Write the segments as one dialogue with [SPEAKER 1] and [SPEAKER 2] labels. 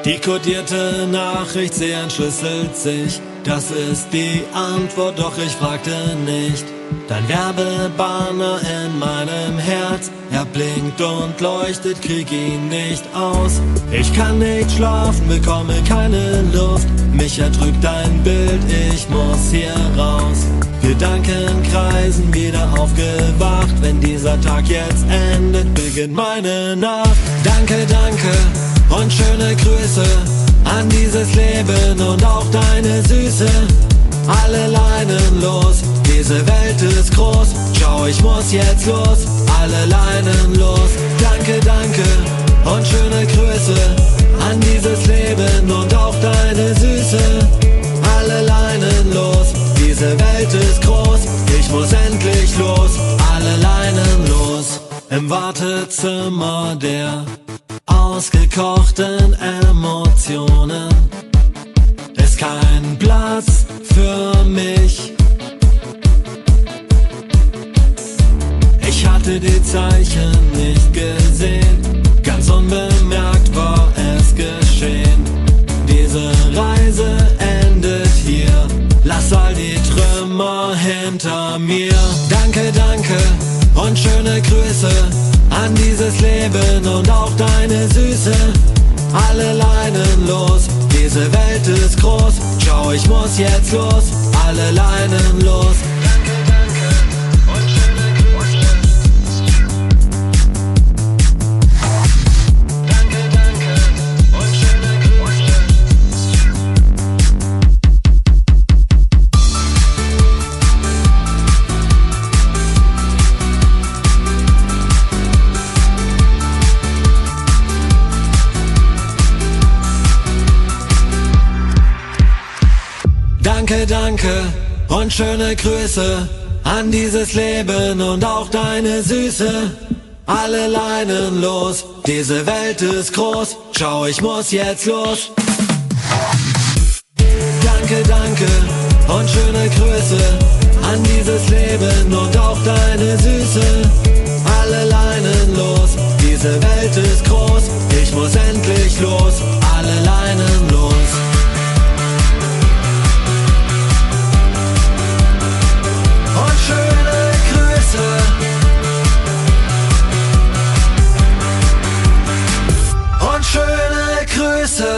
[SPEAKER 1] Die kodierte Nachricht, sie entschlüsselt sich. Das ist die Antwort, doch ich fragte nicht. Dein Werbebanner in meinem Herz, er blinkt und leuchtet, krieg ihn nicht aus. Ich kann nicht schlafen, bekomme keine Luft, mich ertrügt dein Bild, ich muss hier raus. Gedanken kreisen, wieder aufgewacht, wenn dieser Tag jetzt endet, beginnt meine Nacht. Danke, danke und schöne Grüße an dieses Leben und auch deine Süße. Alle Leinen los, diese Welt ist groß, schau, ich muss jetzt los. Alle Leinen los, danke, danke und schöne Grüße an dieses Leben und auch deine Süße. Alle Leinen los, diese Welt ist groß, ich muss endlich los. Alle Leinen los. Im Wartezimmer der ausgekochten Emotionen ist kein Platz für mich. Ich hatte die Zeichen nicht gesehen, ganz unbemerkt war es geschehen. Diese Reise endet hier, lass all die Trümmer hinter mir. Danke, danke und schöne Grüße an dieses Leben und auch deine Süße. Alle Leinen los, diese Welt ist groß, schau, ich muss jetzt los. Alle Leinen los. Danke, danke und schöne Grüße. Danke, danke und schöne Grüße. Danke, danke und schöne Grüße an dieses Leben und auch deine Süße. Alle Leinen los, diese Welt ist groß, schau, ich muss jetzt los. Danke, danke und schöne Grüße an dieses Leben und auch deine Süße. Alle Leinen los, diese Welt ist groß, ich muss endlich los. Alle Leinen los. Schöne Grüße. Und schöne Grüße.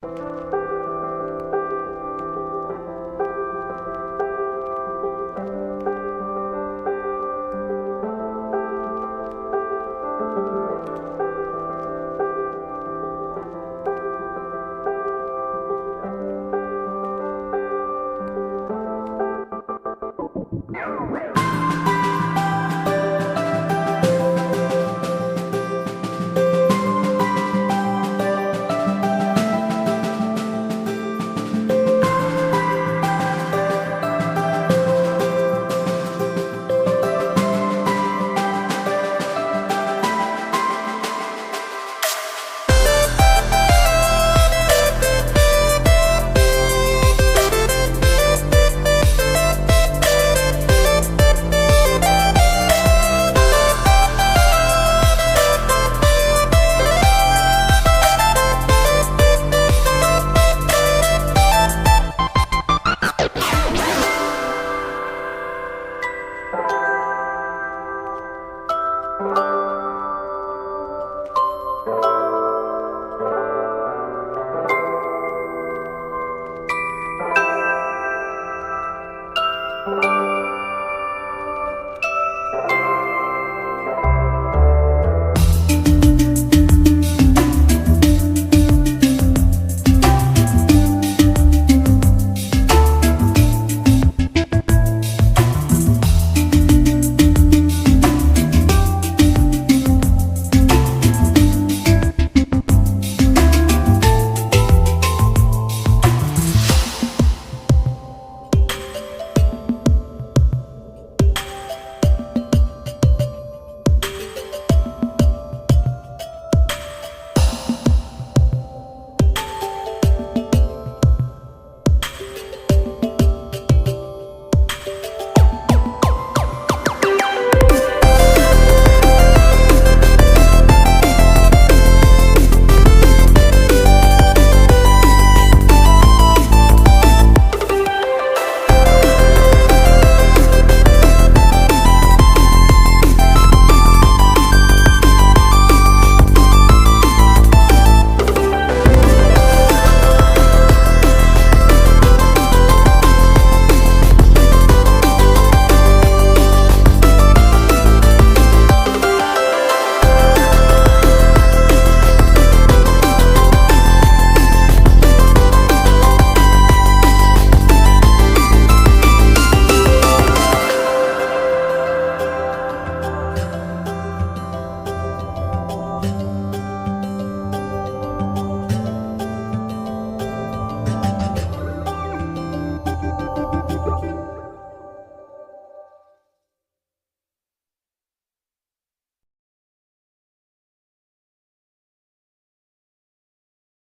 [SPEAKER 2] Musik